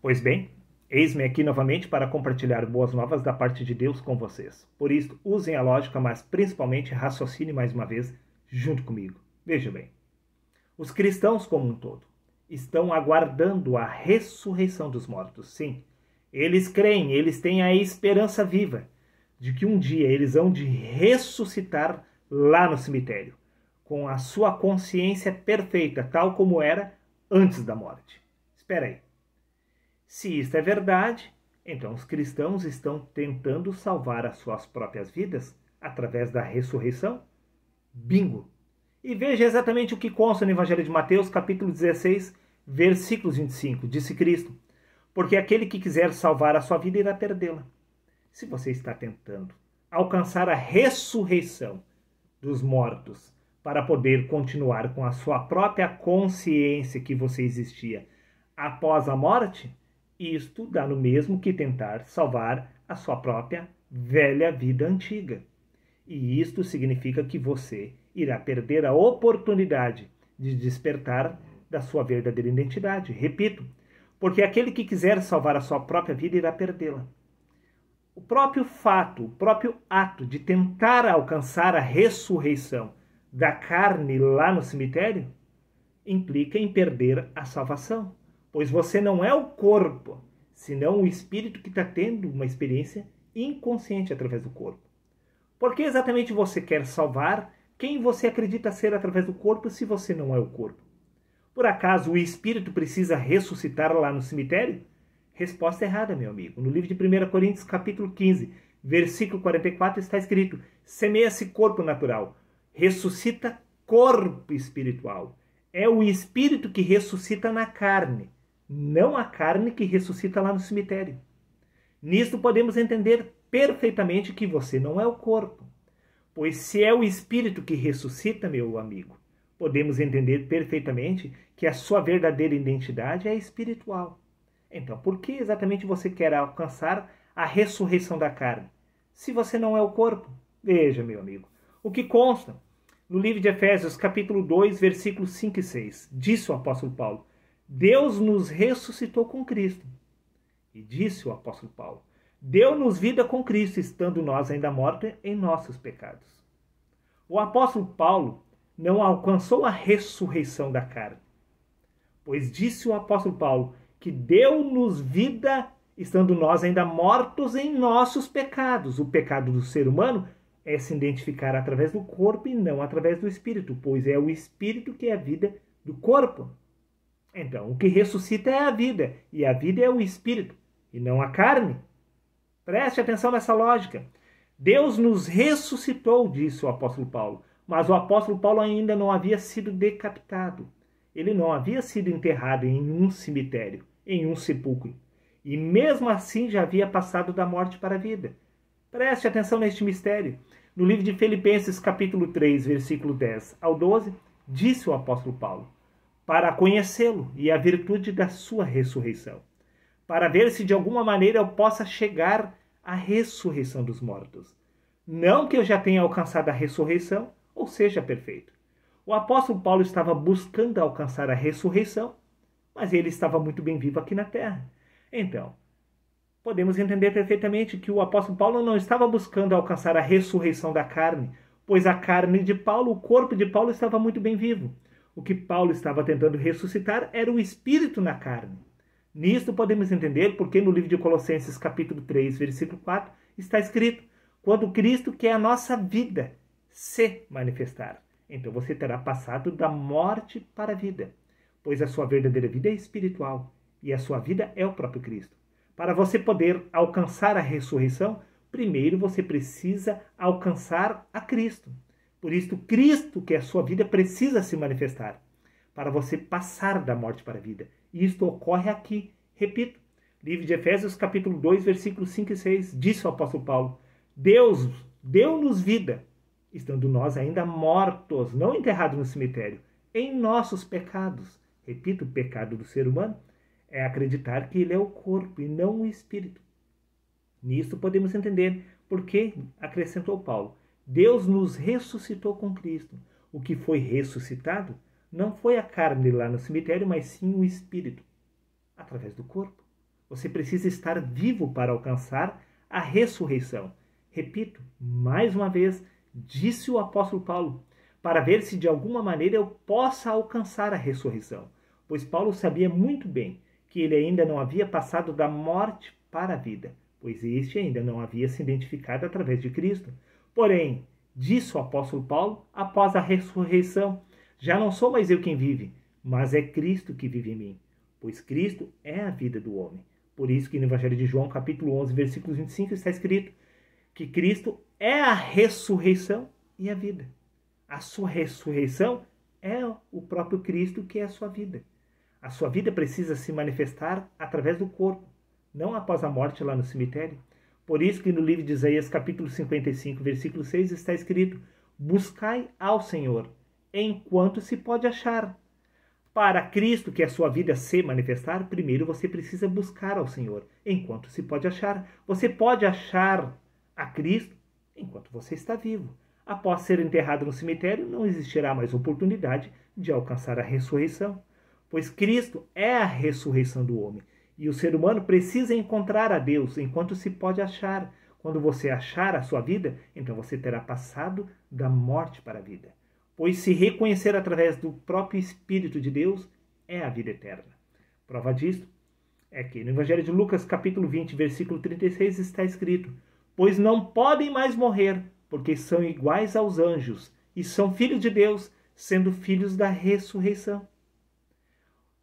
Pois bem, eis-me aqui novamente para compartilhar boas novas da parte de Deus com vocês. Por isso, usem a lógica, mas principalmente raciocine mais uma vez junto comigo. Veja bem, os cristãos como um todo estão aguardando a ressurreição dos mortos. Sim, eles creem, eles têm a esperança viva de que um dia eles hão de ressuscitar lá no cemitério, com a sua consciência perfeita, tal como era antes da morte. Espera aí. Se isto é verdade, então os cristãos estão tentando salvar as suas próprias vidas através da ressurreição? Bingo! E veja exatamente o que consta no Evangelho de Mateus, capítulo 16, versículos 25. Disse Cristo: porque aquele que quiser salvar a sua vida irá perdê-la. Se você está tentando alcançar a ressurreição dos mortos para poder continuar com a sua própria consciência que você existia após a morte, isto dá no mesmo que tentar salvar a sua própria velha vida antiga. E isto significa que você irá perder a oportunidade de despertar da sua verdadeira identidade. Repito, porque aquele que quiser salvar a sua própria vida irá perdê-la. O próprio fato, o próprio ato de tentar alcançar a ressurreição da carne lá no cemitério implica em perder a salvação. Pois você não é o corpo, senão o espírito que está tendo uma experiência inconsciente através do corpo. Por que exatamente você quer salvar quem você acredita ser através do corpo se você não é o corpo? Por acaso o espírito precisa ressuscitar lá no cemitério? Resposta errada, meu amigo. No livro de 1 Coríntios, capítulo 15, versículo 44, está escrito: semeia-se corpo natural, ressuscita corpo espiritual. É o espírito que ressuscita na carne, não a carne que ressuscita lá no cemitério. Nisto podemos entender perfeitamente que você não é o corpo. Pois se é o espírito que ressuscita, meu amigo, podemos entender perfeitamente que a sua verdadeira identidade é espiritual. Então, por que exatamente você quer alcançar a ressurreição da carne, se você não é o corpo? Veja, meu amigo, o que consta no livro de Efésios, capítulo 2, versículos 5 e 6. Disse o apóstolo Paulo: Deus nos ressuscitou com Cristo. E disse o apóstolo Paulo: deu-nos vida com Cristo, estando nós ainda mortos em nossos pecados. O apóstolo Paulo não alcançou a ressurreição da carne, pois disse o apóstolo Paulo que deu-nos vida, estando nós ainda mortos em nossos pecados. O pecado do ser humano é se identificar através do corpo e não através do espírito, pois é o espírito que é a vida do corpo. Então, o que ressuscita é a vida, e a vida é o espírito, e não a carne. Preste atenção nessa lógica. Deus nos ressuscitou, disse o apóstolo Paulo, mas o apóstolo Paulo ainda não havia sido decapitado. Ele não havia sido enterrado em um cemitério, em um sepulcro, e mesmo assim já havia passado da morte para a vida. Preste atenção neste mistério. No livro de Filipenses, capítulo 3, versículo 10 ao 12, disse o apóstolo Paulo: para conhecê-lo e a virtude da sua ressurreição, para ver se de alguma maneira eu possa chegar à ressurreição dos mortos. Não que eu já tenha alcançado a ressurreição, ou seja, perfeito. O apóstolo Paulo estava buscando alcançar a ressurreição, mas ele estava muito bem vivo aqui na terra. Então, podemos entender perfeitamente que o apóstolo Paulo não estava buscando alcançar a ressurreição da carne, pois a carne de Paulo, o corpo de Paulo estava muito bem vivo. O que Paulo estava tentando ressuscitar era o espírito na carne. Nisto podemos entender porque no livro de Colossenses, capítulo 3, versículo 4, está escrito: quando Cristo, que é a nossa vida, se manifestar, então você terá passado da morte para a vida, pois a sua verdadeira vida é espiritual e a sua vida é o próprio Cristo. Para você poder alcançar a ressurreição, primeiro você precisa alcançar a Cristo. Por isso, Cristo, que é a sua vida, precisa se manifestar para você passar da morte para a vida. E isto ocorre aqui. Repito, livro de Efésios, capítulo 2, versículos 5 e 6. Disse o apóstolo Paulo: Deus deu-nos vida, estando nós ainda mortos, não enterrados no cemitério, em nossos pecados. Repito, o pecado do ser humano é acreditar que ele é o corpo e não o espírito. Nisso podemos entender por que acrescentou Paulo: Deus nos ressuscitou com Cristo. O que foi ressuscitado não foi a carne lá no cemitério, mas sim o espírito, através do corpo. Você precisa estar vivo para alcançar a ressurreição. Repito, mais uma vez, disse o apóstolo Paulo, para ver se de alguma maneira eu possa alcançar a ressurreição. Pois Paulo sabia muito bem que ele ainda não havia passado da morte para a vida, pois este ainda não havia se identificado através de Cristo. Porém, disse o apóstolo Paulo, após a ressurreição, já não sou mais eu quem vive, mas é Cristo que vive em mim, pois Cristo é a vida do homem. Por isso que no Evangelho de João, capítulo 11, versículo 25, está escrito que Cristo é a ressurreição e a vida. A sua ressurreição é o próprio Cristo que é a sua vida. A sua vida precisa se manifestar através do corpo, não após a morte lá no cemitério. Por isso que no livro de Isaías, capítulo 55, versículo 6, está escrito: buscai ao Senhor, enquanto se pode achar. Para Cristo, que é a sua vida, se manifestar, primeiro você precisa buscar ao Senhor, enquanto se pode achar. Você pode achar a Cristo enquanto você está vivo. Após ser enterrado no cemitério, não existirá mais oportunidade de alcançar a ressurreição, pois Cristo é a ressurreição do homem. E o ser humano precisa encontrar a Deus enquanto se pode achar. Quando você achar a sua vida, então você terá passado da morte para a vida. Pois se reconhecer através do próprio Espírito de Deus é a vida eterna. Prova disto é que no Evangelho de Lucas, capítulo 20, versículo 36, está escrito: pois não podem mais morrer, porque são iguais aos anjos, e são filhos de Deus, sendo filhos da ressurreição.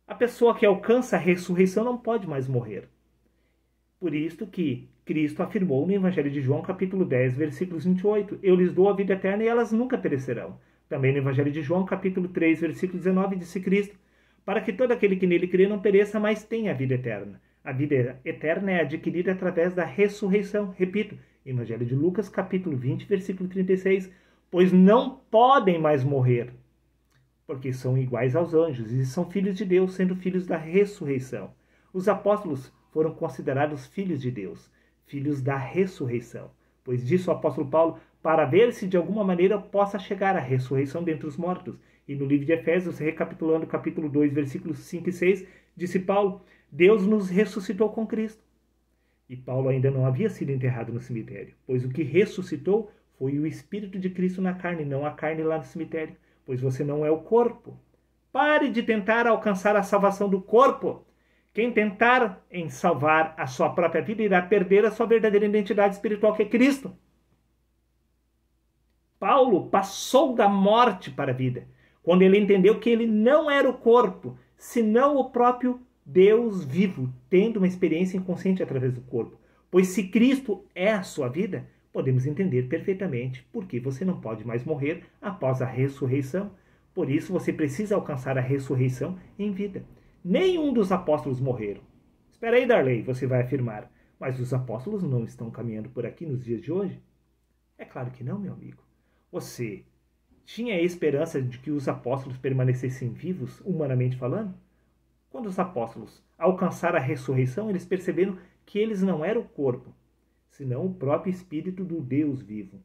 A pessoa que alcança a ressurreição não pode mais morrer. Por isto que Cristo afirmou no Evangelho de João, capítulo 10, versículos 28, eu lhes dou a vida eterna e elas nunca perecerão. Também no Evangelho de João, capítulo 3, versículo 19, disse Cristo, para que todo aquele que nele crê não pereça, mas tenha a vida eterna. A vida eterna é adquirida através da ressurreição. Repito, Evangelho de Lucas, capítulo 20, versículo 36, pois não podem mais morrer, porque são iguais aos anjos e são filhos de Deus, sendo filhos da ressurreição. Os apóstolos foram considerados filhos de Deus, filhos da ressurreição. Pois disse o apóstolo Paulo, para ver se de alguma maneira possa chegar à ressurreição dentre os mortos. E no livro de Efésios, recapitulando capítulo 2, versículos 5 e 6, disse Paulo, Deus nos ressuscitou com Cristo. E Paulo ainda não havia sido enterrado no cemitério, pois o que ressuscitou foi o Espírito de Cristo na carne, não a carne lá no cemitério, pois você não é o corpo. Pare de tentar alcançar a salvação do corpo. Quem tentar em salvar a sua própria vida irá perder a sua verdadeira identidade espiritual, que é Cristo. Paulo passou da morte para a vida, quando ele entendeu que ele não era o corpo, senão o próprio Deus vivo, tendo uma experiência inconsciente através do corpo. Pois se Cristo é a sua vida, podemos entender perfeitamente por que você não pode mais morrer após a ressurreição. Por isso você precisa alcançar a ressurreição em vida. Nenhum dos apóstolos morreram. Espera aí, Darley, você vai afirmar. Mas os apóstolos não estão caminhando por aqui nos dias de hoje? É claro que não, meu amigo. Você tinha a esperança de que os apóstolos permanecessem vivos, humanamente falando? Quando os apóstolos alcançaram a ressurreição, eles perceberam que eles não eram o corpo, senão o próprio Espírito do Deus vivo.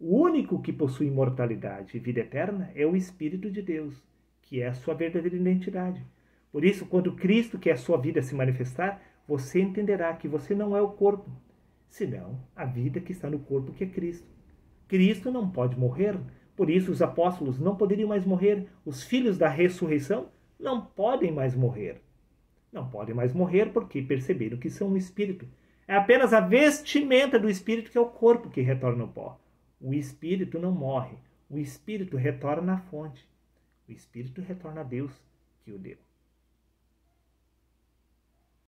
O único que possui imortalidade e vida eterna é o Espírito de Deus, que é a sua verdadeira identidade. Por isso, quando Cristo, que é a sua vida, se manifestar, você entenderá que você não é o corpo, senão a vida que está no corpo, que é Cristo. Cristo não pode morrer, por isso os apóstolos não poderiam mais morrer. Os filhos da ressurreição não podem mais morrer. Não podem mais morrer porque perceberam que são um espírito. É apenas a vestimenta do espírito que é o corpo que retorna ao pó. O espírito não morre. O espírito retorna à fonte. O espírito retorna a Deus que o deu.